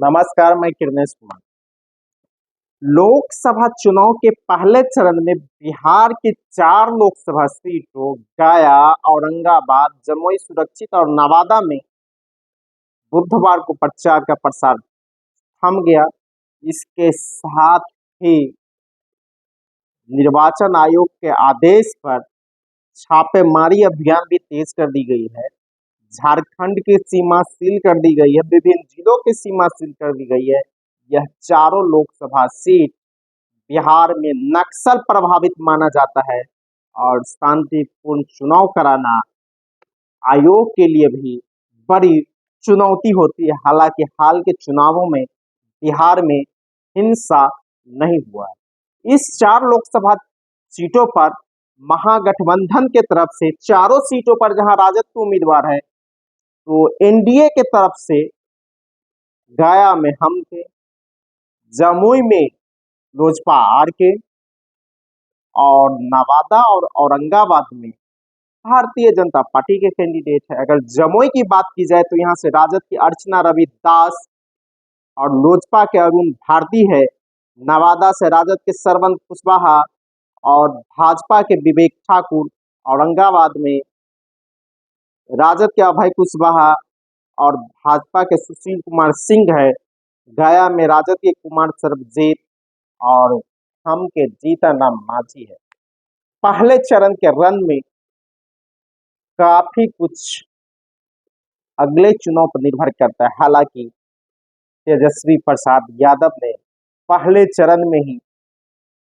नमस्कार, मैं किरनेश कुमार। लोकसभा चुनाव के पहले चरण में बिहार की 4 लोकसभा सीटों गया, औरंगाबाद, जमुई सुरक्षित और नवादा में बुधवार को प्रचार का प्रसार थम गया। इसके साथ ही निर्वाचन आयोग के आदेश पर छापेमारी अभियान भी तेज कर दी गई है। झारखंड की सीमा सील कर दी गई है, विभिन्न जिलों की सीमा सील कर दी गई है। यह चारों लोकसभा सीट बिहार में नक्सल प्रभावित माना जाता है और शांतिपूर्ण चुनाव कराना आयोग के लिए भी बड़ी चुनौती होती है। हालांकि हाल के चुनावों में बिहार में हिंसा नहीं हुआ है। इस 4 लोकसभा सीटों पर महागठबंधन के तरफ से चारों सीटों पर जहां राजद के उम्मीदवार है, तो एनडीए के तरफ से गया में हम थे, जमुई में लोजपा आर के और नवादा और औरंगाबाद में भारतीय जनता पार्टी के कैंडिडेट है। अगर जमुई की बात की जाए तो यहाँ से राजद की अर्चना रविदास और लोजपा के अरुण भारती है। नवादा से राजद के सरवन कुशवाहा और भाजपा के विवेक ठाकुर। औरंगाबाद में राजद के अभय कुशवाहा और भाजपा के सुशील कुमार सिंह है। गया में राजद के कुमार सर्वजीत और हम के जीतनराम मांझी है। पहले चरण के रन में काफी कुछ अगले चुनाव पर निर्भर करता है। हालांकि तेजस्वी प्रसाद यादव ने पहले चरण में ही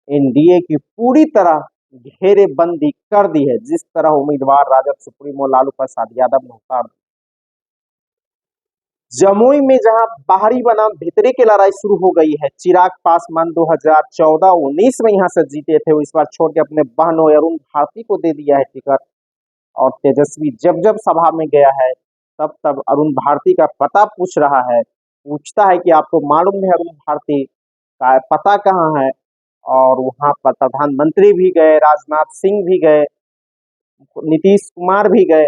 एनडीए की पूरी तरह घेरेबंदी कर दी है, जिस तरह उम्मीदवार राजद सुप्रीमो लालू प्रसाद यादव ने उतार दी। जमुई में जहां बाहरी बनाम भीतरी की लड़ाई शुरू हो गई है। चिराग पासवान 2014-19 में यहां से जीते थे, वो इस बार छोड़ के अपने बहनों अरुण भारती को दे दिया है टिकट। और तेजस्वी जब जब सभा में गया है तब तब अरुण भारती का पता पूछ रहा है, पूछता है कि आपको मालूम है अरुण भारती का पता कहाँ है। और वहां पर प्रधानमंत्री भी गए, राजनाथ सिंह भी गए, नीतीश कुमार भी गए,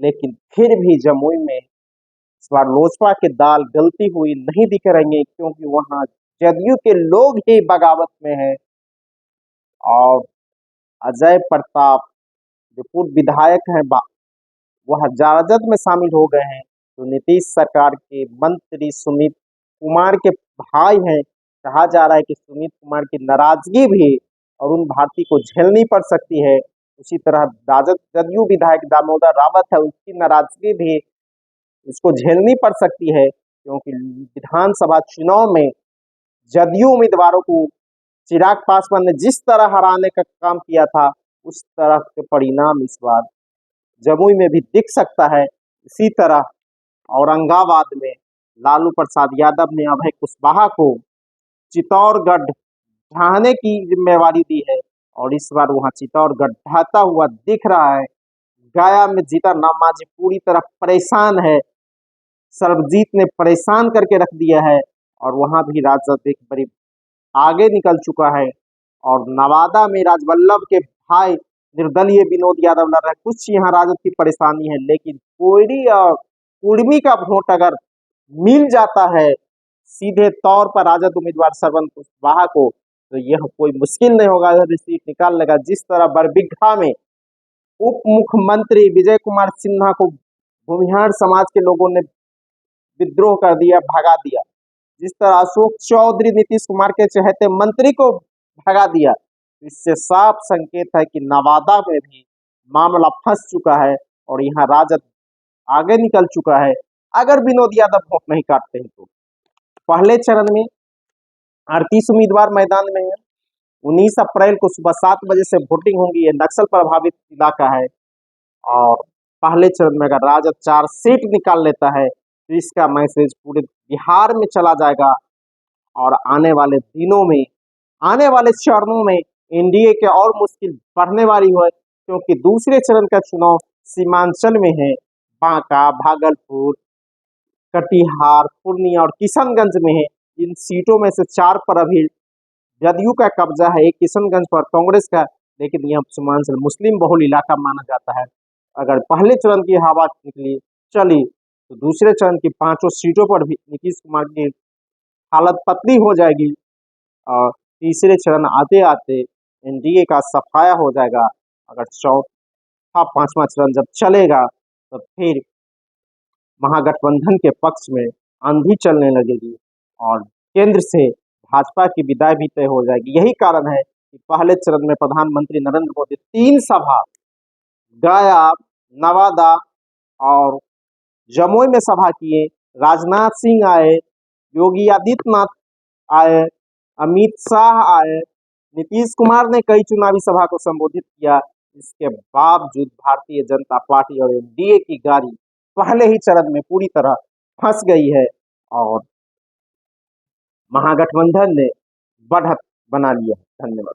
लेकिन फिर भी जमुई में इस बार लोजपा के दाल गलती हुई नहीं दिख रही है, क्योंकि वहां जदयू के लोग ही बगावत में हैं। और अजय प्रताप जो पूर्व विधायक हैं वह राजद में शामिल हो गए हैं। तो नीतीश सरकार के मंत्री सुमित कुमार के भाई हैं। कहा जा रहा है कि सुमित कुमार की नाराजगी भी अरुण भारती को झेलनी पड़ सकती है। उसी तरह राजद जदयू विधायक दामोदर रावत है, उसकी नाराजगी भी इसको झेलनी पड़ सकती है, क्योंकि विधानसभा चुनाव में जदयू उम्मीदवारों को चिराग पासवान ने जिस तरह हराने का काम किया था, उस तरह के परिणाम इस बार जमुई में भी दिख सकता है। इसी तरह औरंगाबाद में लालू प्रसाद यादव ने अभय कुशवाहा को चित्तौड़गढ़ ढहाने की जिम्मेवारी दी है और इस बार वहां चित्तौड़गढ़ ढहता हुआ दिख रहा है। गया में जीतनराम मांझी पूरी तरह परेशान है, सर्वजीत ने परेशान करके रख दिया है और वहां भी राजद एक बड़ी आगे निकल चुका है। और नवादा में राजवल्लभ के भाई निर्दलीय विनोद यादव लड़ रहे हैं। कुछ यहाँ राजद की परेशानी है, लेकिन कोयरी और कुर्मी का वोट अगर मिल जाता है सीधे तौर पर राजद उम्मीदवार सरवन कुशवाहा को, तो यह कोई मुश्किल नहीं होगा, यह सीट निकाल लेगा। जिस तरह बरबीघा में उप मुख्यमंत्री विजय कुमार सिन्हा को भूमिहार समाज के लोगों ने विद्रोह कर दिया, भगा दिया, जिस तरह अशोक चौधरी नीतीश कुमार के चहेते मंत्री को भगा दिया, इससे साफ संकेत है कि नवादा में भी मामला फंस चुका है और यहाँ राजद आगे निकल चुका है। अगर विनोद यादव वोट नहीं काटते हैं तो पहले चरण में 38 उम्मीदवार मैदान में है। 19 अप्रैल को सुबह 7 बजे से वोटिंग होगी। ये नक्सल प्रभावित इलाका है और पहले चरण में अगर राजद 4 सीट निकाल लेता है तो इसका मैसेज पूरे बिहार में चला जाएगा और आने वाले दिनों में, आने वाले चरणों में एनडीए के और मुश्किल बढ़ने वाली है, क्योंकि दूसरे चरण का चुनाव सीमांचल में है। बांका, भागलपुर, कटिहार, पूर्णिया और किशनगंज में है। इन सीटों में से 4 पर अभी जदयू का कब्जा है, एक किशनगंज पर कांग्रेस का, लेकिन यह सीमांचल मुस्लिम बहुल इलाका माना जाता है। अगर पहले चरण की हवा निकली चली तो दूसरे चरण की 5 सीटों पर भी नीतीश कुमार की हालत पतली हो जाएगी और तीसरे चरण आते आते एनडीए का सफाया हो जाएगा। अगर चौथा पांचवा चरण जब चलेगा तो फिर महागठबंधन के पक्ष में आंधी चलने लगेगी और केंद्र से भाजपा की विदाई भी तय हो जाएगी। यही कारण है कि पहले चरण में प्रधानमंत्री नरेंद्र मोदी 3 सभा गया, नवादा और जमुई में सभा किए। राजनाथ सिंह आए, योगी आदित्यनाथ आए, अमित शाह आए, नीतीश कुमार ने कई चुनावी सभा को संबोधित किया। इसके बावजूद भारतीय जनता पार्टी और एनडीए की गाड़ी पहले ही चरण में पूरी तरह फंस गई है और महागठबंधन ने बढ़त बना लिया है। धन्यवाद।